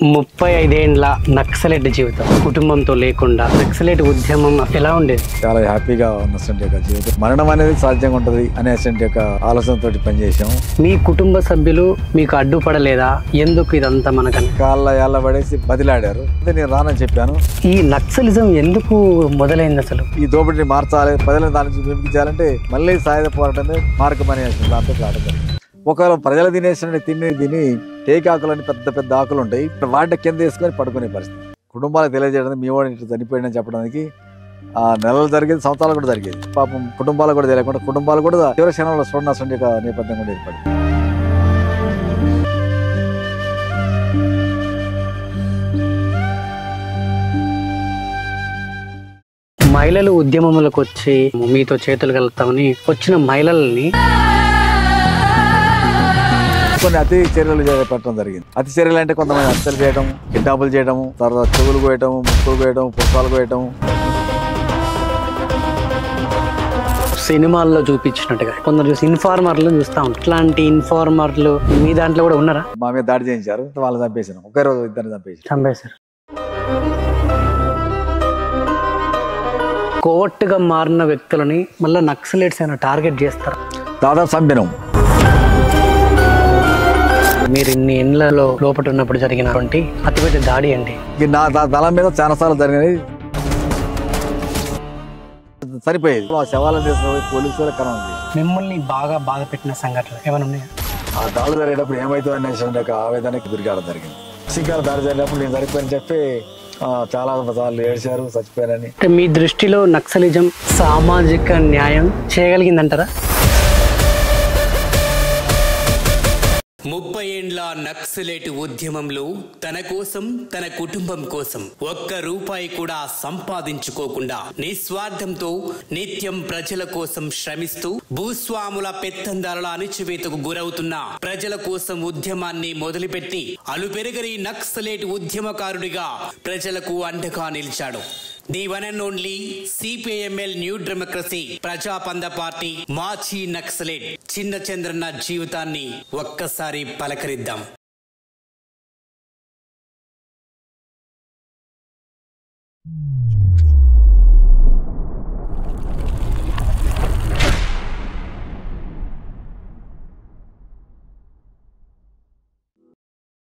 35 ఏండ్ల నక్సలైట్ జీవితం కుటుంబంతో లేకుండా నక్సలైట్ ఉద్యమం ఎలా ఉండేది? చాలా హ్యాపీగా ఉన్న యొక్క జీవితం. మరణం అనేది సాధ్యంగా ఉంటది అనే యొక్క ఆలోచనతో పనిచేసాం. మీ కుటుంబ సభ్యులు మీకు అడ్డుపడలేదా? ఎందుకు ఇదంతా మనకని కాళ్ళ పడేసి బదిలాడారు. నేను రానని చెప్పాను. ఈ నక్సలిజం ఎందుకు మొదలైంది? అసలు ఈ దోపిడిని మార్చాలి, ప్రజలను దాని నుంచి వినిపించాలంటే మళ్ళీ సాయుధ పోరాటమే మార్గం అనే దాంతో రావడం జరిగింది. ఒకవేళ ప్రజలు తినేసిన తిని టేక్ ఆకులని పెద్ద పెద్ద ఆకులు ఉంటాయి, వాటిని కింద వేసుకొని పడుకునే పరిస్థితి. కుటుంబాలకు తెలియజేయడం మీ వాడు ఇట్లా చనిపోయిందని చెప్పడానికి నెలలు జరిగేది, సంవత్సరాలు కూడా జరిగేది. పాపం కుటుంబాలు కూడా తెలియకుండా కుటుంబాలు కూడా తీవ్ర క్షణంలో చూడాల్సిన నేపథ్యం కూడా ఏర్పడింది. మహిళలు ఉద్యమములకు వచ్చి మీతో చేతులు కలుపుతామని వచ్చిన మహిళల్ని కొన్ని అతి చర్యలు పెట్టడం జరిగింది. అతి చర్యలు అంటే కొంతమంది హత్యలు చేయడం, కిడ్నాపులు చేయడం, తర్వాత చెవులు కోయటం, ముక్కులు కోయటం, పుష్పాలు కోయటం. సినిమాల్లో చూపించినట్టుగా కొందరు చూసి ఇన్ఫార్మర్లు చూస్తా ఉంటారు. ఇట్లాంటి ఇన్ఫార్మర్లు మీ దాంట్లో కూడా ఉన్నారా? మా మీద దాడి చేయించారు, వాళ్ళు చంపేసాను. ఒకే రోజు ఇద్దరిని చంపేశారు. కోవర్ట్గా మారిన వ్యక్తులని మళ్ళీ నక్సలైట్స్ అయినా టార్గెట్ చేస్తారు. దాదాపు చంపినాం. మీరు ఇన్ని ఇండ్లలో లోపల ఉన్నప్పుడు జరిగినటువంటి అతిపెద్ద దాడి అండి. నా దళం మీద చాలా సార్లు జరిగినాయి. సరిపోయేది. ఆ శవాలను తీసుకుని పోలీసులు కనం. మిమ్మల్ని బాగా బాధ పెట్టిన సంఘటన ఏమైనా ఉన్నాయా? ఆ దాడులు జరిగేటప్పుడు ఏమైతే అనే ఆవేదనకి గురికావడం జరిగింది. సింగాల దాడి జరిగినప్పుడు నేను సరిపోయని చెప్పి చాలా సార్లు ఏడ్చారు, చచ్చిపోయారని. మీ దృష్టిలో నక్సలిజం సామాజిక న్యాయం చేయగలిగిందంటారా? 30 ఏండ్ల నక్సలైట్ ఉద్యమంలో తన కోసం, తన కుటుంబం కోసం ఒక్క రూపాయి కూడా సంపాదించుకోకుండా నిస్వార్థంతో నిత్యం ప్రజల కోసం శ్రమిస్తూ భూస్వాముల పెత్తందారుల అణిచివేతకు గురవుతున్న ప్రజల కోసం ఉద్యమాన్ని మొదలుపెట్టి అలుపెరగని నక్సలైట్ ఉద్యమకారుడిగా ప్రజలకు అండగా నిలిచాడు. The one and only CPIML new democracy ప్రజాపంద party మాజీ నక్సలైట్ చిన్న చంద్రన్న జీవితాన్ని ఒక్కసారి పలకరిద్దాం.